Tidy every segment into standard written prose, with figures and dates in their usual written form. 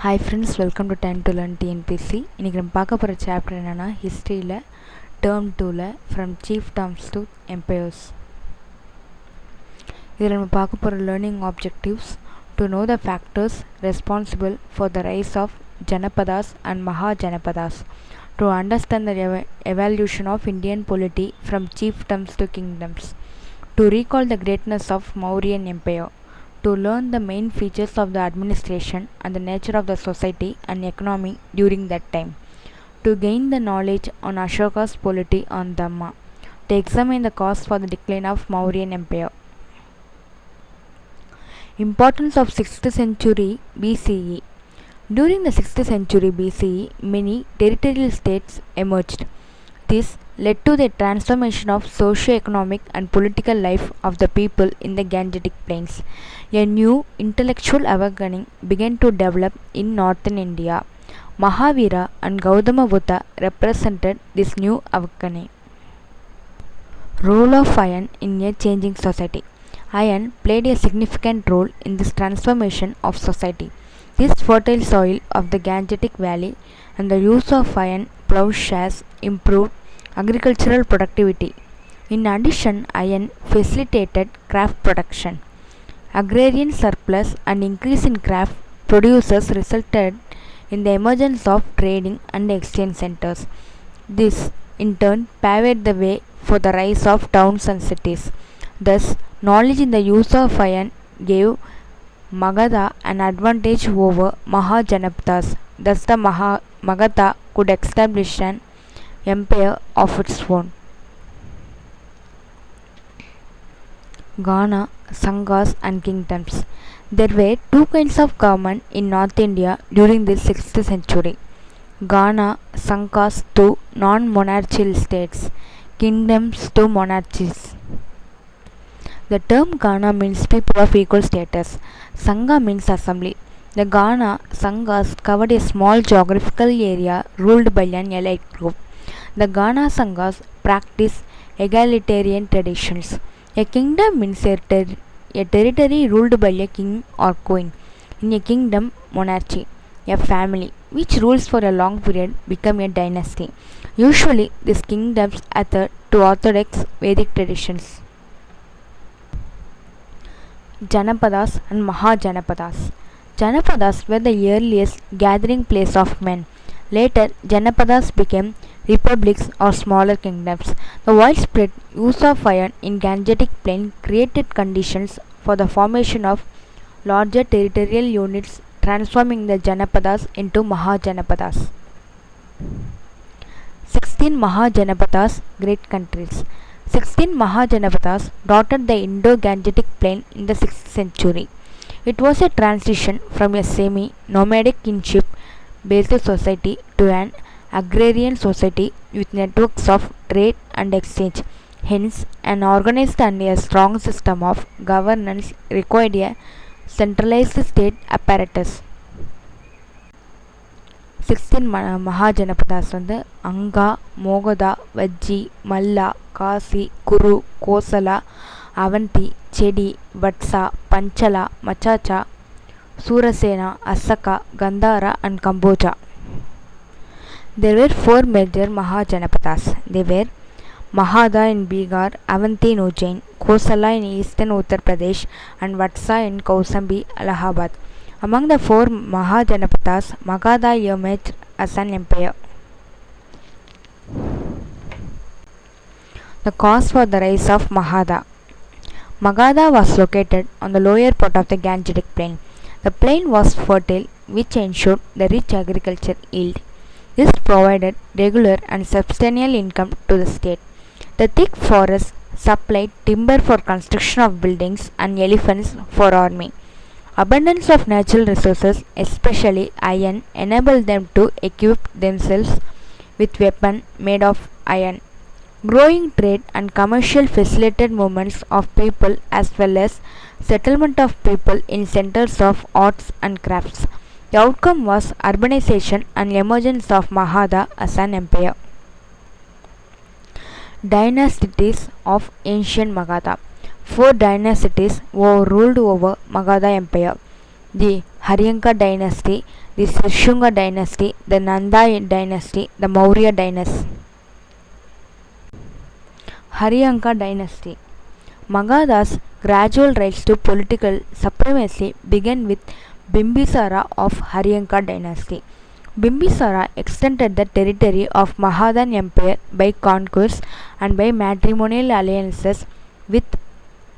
Hi friends, welcome to Time to Learn TNPSC. இன்னைக்கு நம்ம பார்க்க போகிற சாப்டர் என்னென்னா ஹிஸ்ட்ரியில் டேர்ம் 2ல் ஃப்ரம் chiefdoms to empires. இதில் நம்ம பார்க்க போகிற learning objectives to know the factors responsible for the rise of JANAPADAS and MAHAJANAPADAS, to understand the evolution of Indian polity from chiefdoms to kingdoms, to recall the greatness of Mauryan Empire, to learn the main features of the administration and the nature of the society and economy during that time, to gain the knowledge on Ashoka's polity on Dhamma, to examine the cause for the decline of Mauryan Empire. Importance of 6th century BCE. During the 6th century BCE, many territorial states emerged. This led to the transformation of socio-economic and political life of the people in the Gangetic Plains. A new intellectual awakening began to develop in northern India. Mahavira and Gautama Buddha represented this new awakening. Role of iron in a changing society. Iron played a significant role in this transformation of society. This fertile soil of the Gangetic Valley and the use of iron plowshares improved agricultural productivity. In addition, iron facilitated craft production. Agrarian surplus and increase in craft producers resulted in the emergence of trading and exchange centers. This, in turn, paved the way for the rise of towns and cities. Thus, knowledge in the use of iron gave Magadha an advantage over Mahajanapadas. Thus, the Magadha could establish an empire of its own. GANA, SANGHAS and kingdoms. There were two kinds of government in North India during the 6th century. GANA, SANGHAS to non-monarchical states, kingdoms to monarchies. The term GANA means people of equal status. Sangha means assembly. The GANA, SANGHAS covered a small geographical area ruled by an elite group. The GANA, SANGHAS practice egalitarian traditions. A kingdom means a territory ruled by a king or queen. In a kingdom, monarchy, a family which rules for a long period, become a dynasty. Usually, these kingdoms adhere to orthodox Vedic traditions. Janapadas and Mahajanapadas. Janapadas were the earliest gathering place of men. Later, Janapadas became republics or smaller kingdoms. The widespread use of iron in Gangetic Plain created conditions for the formation of larger territorial units, transforming the Janapadas into Mahajanapadas. 16 Mahajanapadas, great countries. 16 Mahajanapadas dotted the Indo-Gangetic Plain in the 6th century. It was a transition from a semi-nomadic kinship-based society to an agrarian society with networks of trade and exchange. Hence, an organized and a strong system of governance required a centralized state apparatus. 16 Mahajanapadas வந்து அங்கா, மோகதா, வஜ்ஜி, மல்லா, காசி, குரு, கோசலா, அவந்தி, செடி, வட்சா, பஞ்சலா, மச்சாச்சா, Surasena, Assaka, Kantara and Kamboja. There were 4 major Mahajanapadas. They were Magadha in Bihar, Avanti in Ujjain, Kosala in eastern Uttar Pradesh and Vatsa in Kausambi, Allahabad. Among the 4 Mahajanapadas, Magadha emerged as an empire. The cause for the rise of Magadha. Magadha was located on the lower part of the Gangetic Plain. The plain was fertile, which ensured the rich agriculture yield. This provided regular and substantial income to the state. The thick forest supplied timber for construction of buildings and elephants for army. Abundance of natural resources, especially iron, enabled them to equip themselves with weapons made of iron. Growing trade and commercial facilitated movements of people as well as settlement of people in centers of arts and crafts. The outcome was urbanization and emergence of Magadha as an empire. Dynasties of ancient Magadha. 4 dynasties were ruled over Magadha Empire. the Haryanka dynasty, the Shishunga dynasty, the Nanda dynasty, the Maurya dynasty. Haryanka dynasty. Magadha's gradual rise to political supremacy began with Bimbisara of Haryanka dynasty. Bimbisara extended the territory of Magadhan Empire by conquest and by matrimonial alliances with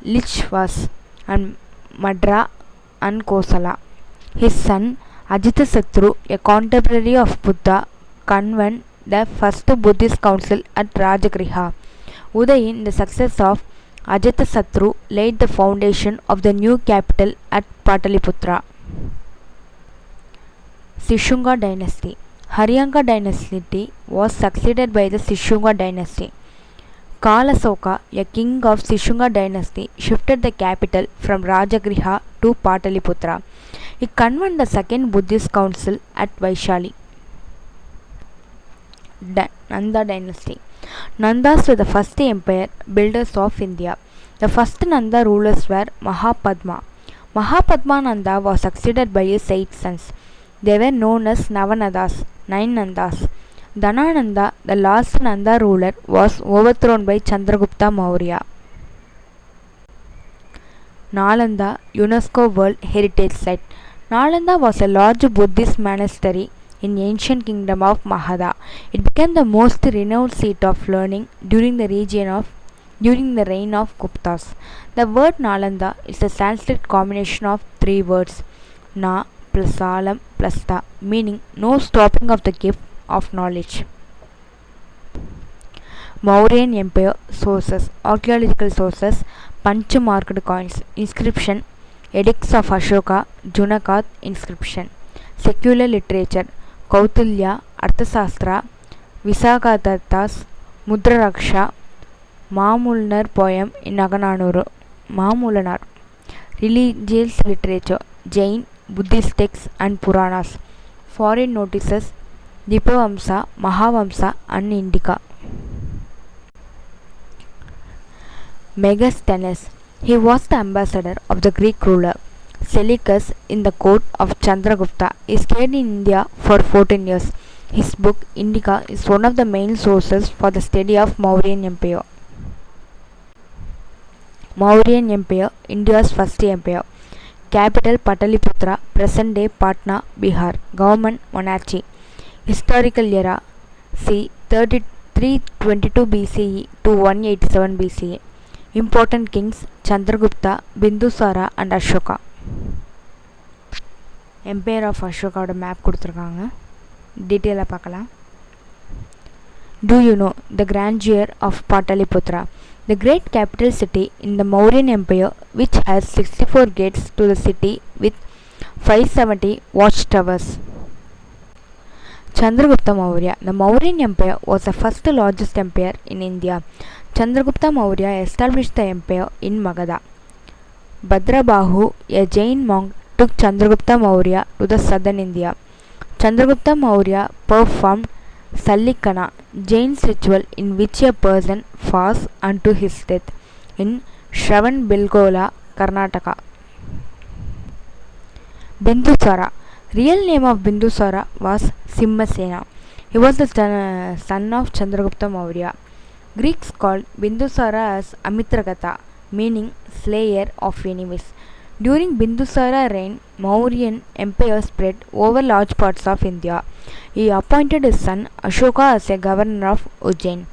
Lichvas and Madra and Kosala. His son Ajatasattu, a contemporary of Buddha, convened the first Buddhist council at Rajagriha. Udayin, the successor of Ajatasattu, laid the foundation of the new capital at Pataliputra. Shishunga dynasty. Haryanka dynasty was succeeded by the Shishunga dynasty. Kalasoka, a king of Shishunga dynasty, shifted the capital from Rajagriha to Pataliputra. He convened the second Buddhist council at Vaishali. Nanda dynasty. Nandas were the first empire builders of India. The first Nanda rulers were Mahapadma. Mahapadma Nanda was succeeded by his 8 sons. They were known as Navanadas, 9 Nandas. Dhanananda, the last Nanda ruler, was overthrown by Chandragupta Maurya. Nalanda, UNESCO World Heritage Site. Nalanda was a large Buddhist monastery in the ancient kingdom of Magadha. It became the most renowned seat of learning during the reign of Guptas. The word Nalanda is a Sanskrit combination of 3 words, Na plus Salam plus Ta, meaning no stopping of the gift of knowledge. Mauryan Empire sources. Archaeological sources: Panch-marked coins. Inscription: Edicts of Ashoka, Junakat inscription. Secular literature: Kautilya, Arthasastra, Visakadatta's Mudraraksha, Mamulanar poem in Nagananuru. Mamulanar. Religious literature: Jain, Buddhist texts and Puranas. Foreign notices: Dipavamsa, Mahavamsa and Indica. Megasthenes. He was the ambassador of the Greek ruler Seleucus in the court of Chandragupta. He stayed in India for 14 years. His book Indica is one of the main sources for the study of Mauryan Empire. Mauryan Empire, India's first empire. Capital Pataliputra, present day Patna, Bihar. Government monarchy. Historical era: c. 322 BCE to 187 BCE. Important kings: Chandragupta, Bindusara and Ashoka. Empire of Ashoka oda map கொடுத்திருக்காங்க. டீடைலா பார்க்கலாம். Do you know the grandeur of Pataliputra, the great capital city in the Mauryan Empire, which has 64 gates to the city with 570 watchtowers? Chandragupta Maurya. The Mauryan Empire was the first largest empire in India. Chandragupta Maurya established the empire in Magadha. Bhadrabahu, a Jain monk, took Chandragupta Maurya to the southern India. Chandragupta Maurya performed Sallikana, Jain's ritual in which a person fasts unto his death, in Shravanbelgola, Karnataka. Bindusara. Real name of Bindusara was Simhasena. He was the son of Chandragupta Maurya. Greeks called Bindusara as Amitragata, meaning slayer of enemies. During Bindusara reign, Mauryan Empire spread over large parts of India. He appointed his son Ashoka as a governor of Ujjain.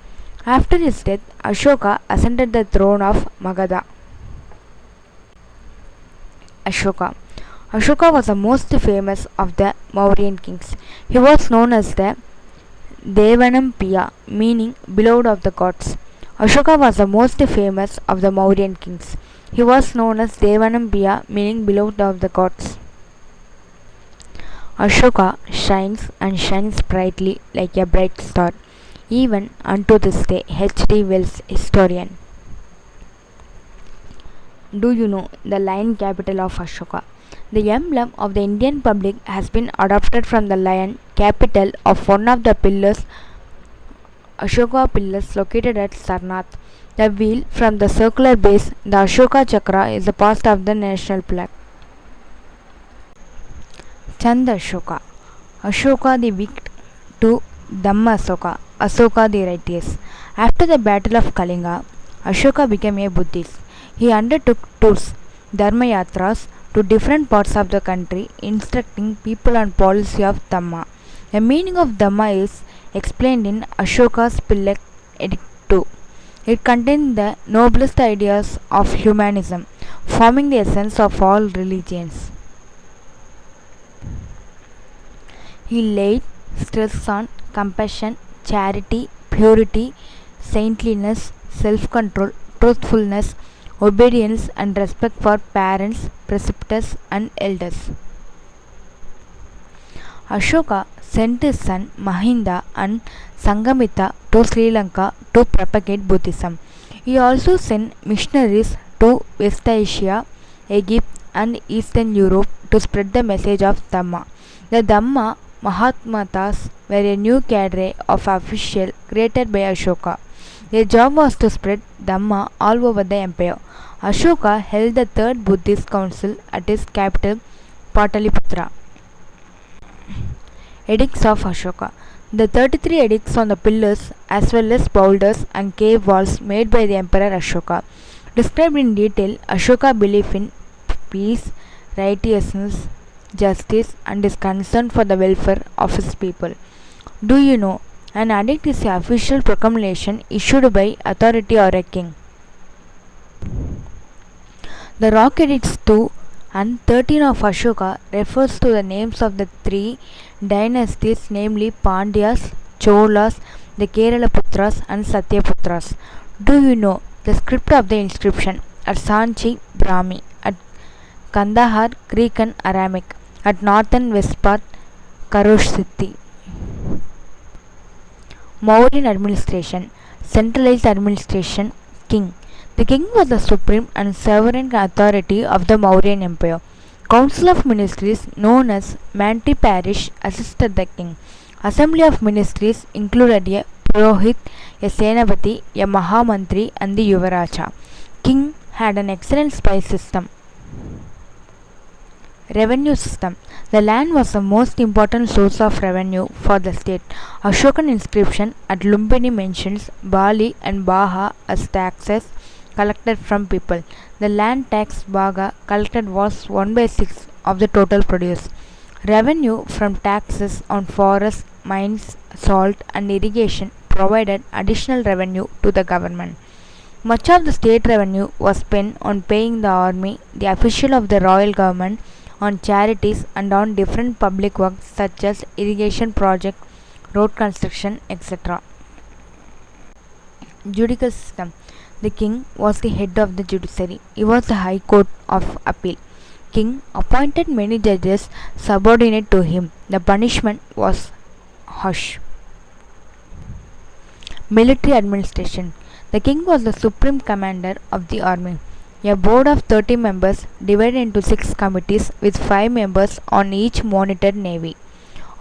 After his death, Ashoka ascended the throne of Magadha. Ashoka. Ashoka was the most famous of the Mauryan kings. He was known as the Devanampiya, meaning beloved of the gods. Ashoka was the most famous of the Mauryan kings. He was known as Devanampiya, meaning beloved of the gods. Ashoka shines and shines brightly like a bright star, even unto this day. H.D. Wells, historian. Do you know the lion capital of Ashoka? The emblem of the Indian public has been adopted from the lion capital of one of the pillars, Ashoka pillars located at Sarnath. The wheel from the circular base, the Ashoka Chakra, is a part of the national flag. Chandasoka. Ashoka the weak to DHAMMASOKA. Asoka the righteous. After the battle of Kalinga, Ashoka became a Buddhist. He undertook tours, Dharma Yatras, to different parts of the country, instructing people on policy of Dhamma. The meaning of Dhamma is explained in Ashoka's Pillar Edict 2. It contains the noblest ideas of humanism, forming the essence of all religions. He laid stress on compassion, charity, purity, saintliness, self-control, truthfulness, obedience and respect for parents, preceptors and elders. Ashoka sent his son Mahinda and Sanghamitra to Sri Lanka to propagate Buddhism. He also sent missionaries to West Asia, Egypt and Eastern Europe to spread the message of Dhamma. The Dhamma Mahatmatas were a new cadre of officials created by Ashoka. Their job was to spread Dhamma all over the empire. Ashoka held the third Buddhist council at his capital Pataliputra. Edicts of Ashoka. The 33 edicts on the pillars as well as boulders and cave walls made by the Emperor Ashoka described in detail Ashoka's belief in peace, righteousness, justice and his concern for the welfare of his people. Do you know, an edict is an official proclamation issued by authority or a king. The rock edicts 2 and 13 of Ashoka refers to the names of the three dynasties, namely Pandyas, Cholas, the Keralaputras and Satyaputras. Do you know the script of the inscription? At Sanchi, Brahmi; at Kandahar, Greek and Aramaic; at northern west part, Kharoshthi. Mauryan administration. Centralized administration. King. The king was the supreme and sovereign authority of the Mauryan Empire. Council of Ministries, known as Mantri Parish, assisted the king. Assembly of Ministries included a Purohit, a Senapati, a Mahamantri and the Yuvaraja. King had an excellent spice system. Revenue system. The land was the most important source of revenue for the state. Ashokan inscription at Lumbini mentions Bali and Baha as taxes collected from people. The land tax Baga collected was 1/6 of the total produce. Revenue from taxes on forests, mines, salt and irrigation provided additional revenue to the government. Much of the state revenue was spent on paying the army, the official of the royal government, on charities and on different public works such as irrigation project, road construction, etc. Judicial system. The king was the head of the judiciary. He was the high court of appeal. King appointed many judges subordinate to him. The punishment was harsh. Military administration. The king was the supreme commander of the army. A board of 30 members divided into 6 committees with 5 members on each monitored navy,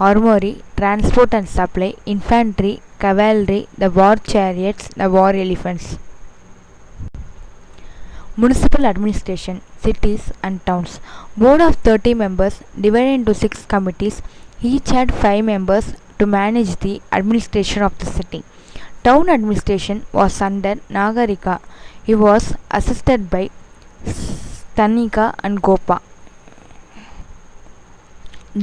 armory, transport and supply, infantry, cavalry, the war chariots, the war elephants. Municipal administration. Cities and towns. Board of 30 members divided into 6 committees. Each had 5 members to manage the administration of the city. Town administration was under Nagarika. He was assisted by Stanika and Gopa.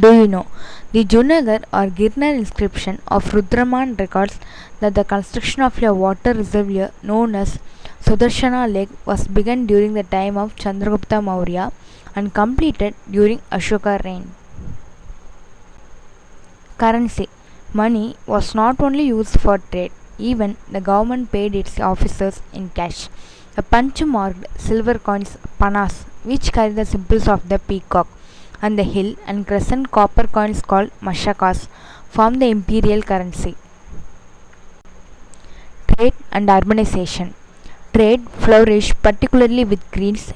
Do you know? The Junagar or Girnar inscription of Rudraman records that the construction of a water reservoir known as Sudarshana Lake was begun during the time of Chandragupta Maurya and completed during Ashoka reign. Currency. Money was not only used for trade, even the government paid its officers in cash. The punch-marked silver coins panas, which carry the symbols of the peacock, and the hill and crescent copper coins called mashakas form the imperial currency. Trade and urbanization. Trade flourished particularly with Greece,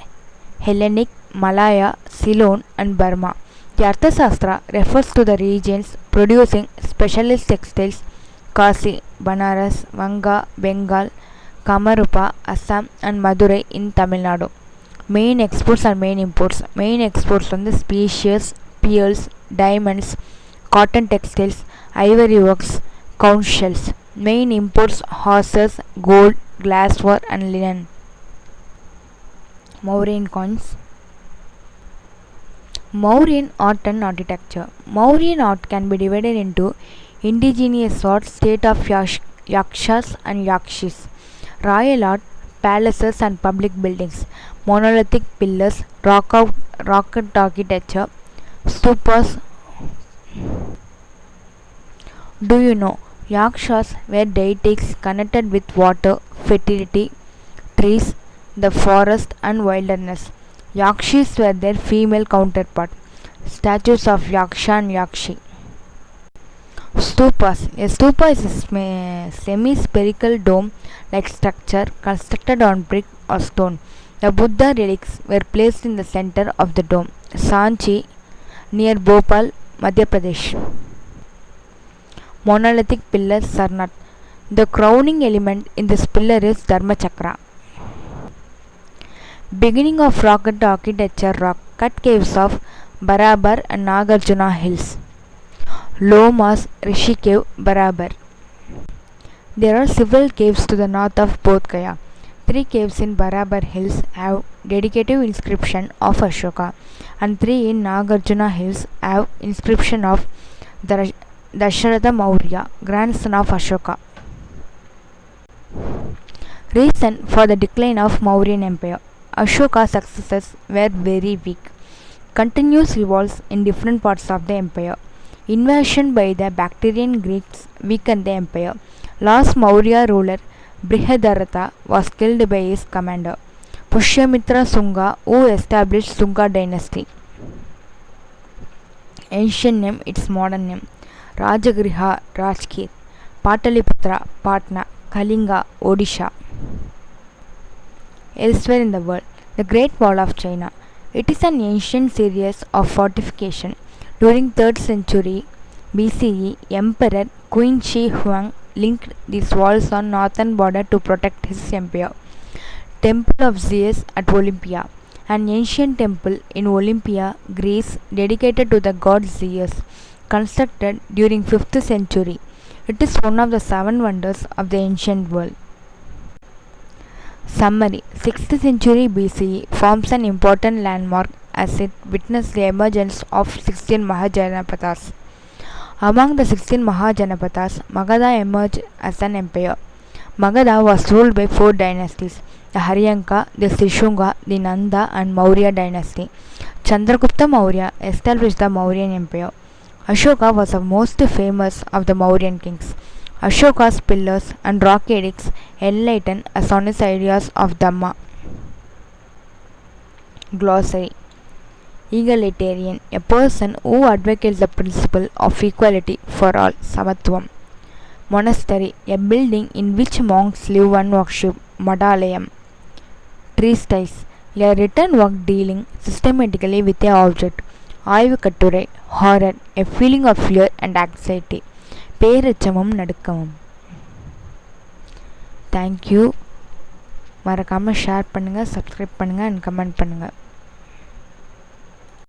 Hellenic, Malaya, Ceylon and Burma. The Arthashastra refers to the regions producing specialist textiles: Kasi, Banaras, Vanga, Bengal, Kamarupa, Assam and Madurai in Tamil Nadu. Main exports and main imports. Main exports from the species, pearls, diamonds, cotton textiles, ivory works, conch shells. Main imports horses, gold, glassware and linen. Mauryan coins. Mauryan art and architecture. Mauryan art can be divided into indigenous art, state of yakshas and yakshis, royal art, palaces and public buildings, monolithic pillars, rock architecture, stupas. Do you know yakshas were deities connected with water, fertility, trees, the forest and wilderness? Yakshis were their female counterpart. Statues of yaksha and yakshi. Stupas. A stupa is a semi-spherical dome-like structure constructed on brick or stone. The Buddha relics were placed in the center of the dome. Sanchi, near Bhopal, Madhya Pradesh. Monolithic pillar Sarnath. The crowning element in this pillar is Dharmachakra. Beginning of rock architecture, rock cut caves of Barabar and Nagarjuna hills. Lomas, Rishi cave, Barabar. There are several caves to the north of Bodh Gaya. 3 caves in Barabar hills have dedicative inscription of Ashoka, and 3 in Nagarjuna hills have inscription of Dasharatha Maurya, grandson of Ashoka. Reason for the decline of Mauryan Empire. Ashoka's successors were very weak. Continuous revolts in different parts of the empire. Invasion by the Bactrian Greeks weakened the empire. Last Maurya ruler Brihadarata was killed by his commander Pushyamitra Sunga, who established Sunga dynasty. Ancient name, its modern name: Rajagriha, Rajkir, Pataliputra, Patna, Kalinga, Odisha. Elsewhere in the world, the Great Wall of China. It is an ancient series of fortification. During 3rd century BCE, Emperor Qin Shi Huang linked these walls on northern border to protect his empire. Temple of Zeus at Olympia. An ancient temple in Olympia, Greece, dedicated to the god Zeus, constructed during 5th century. It is one of the 7 wonders of the ancient world. Summary. 6th century BCE forms an important landmark as it witnessed the emergence of 16 MAHAJANAPADAS. Among the 16 MAHAJANAPADAS, Magadha emerged as an empire. Magadha was ruled by 4 dynasties: the Haryanka, the Shishunga, the Nanda and Maurya dynasty. Chandragupta Maurya established the Mauryan Empire. Ashoka was the most famous of the Mauryan kings. Ashoka's pillars and rock edicts enlighten us on his ideas of Dhamma. Glossary. Egalitarian, a person who advocates the principle of equality for all, Samatvam. Monastery, a building in which monks live and worship, Madalayam. Treatise, a written work dealing systematically with a object. Aivu Katturai, horror, a feeling of fear and anxiety. பேரச்சமும் நடுக்கமும். Thank you. மறக்காமல் share பண்ணுங்கள், subscribe பண்ணுங்கள் and comment பண்ணுங்கள்.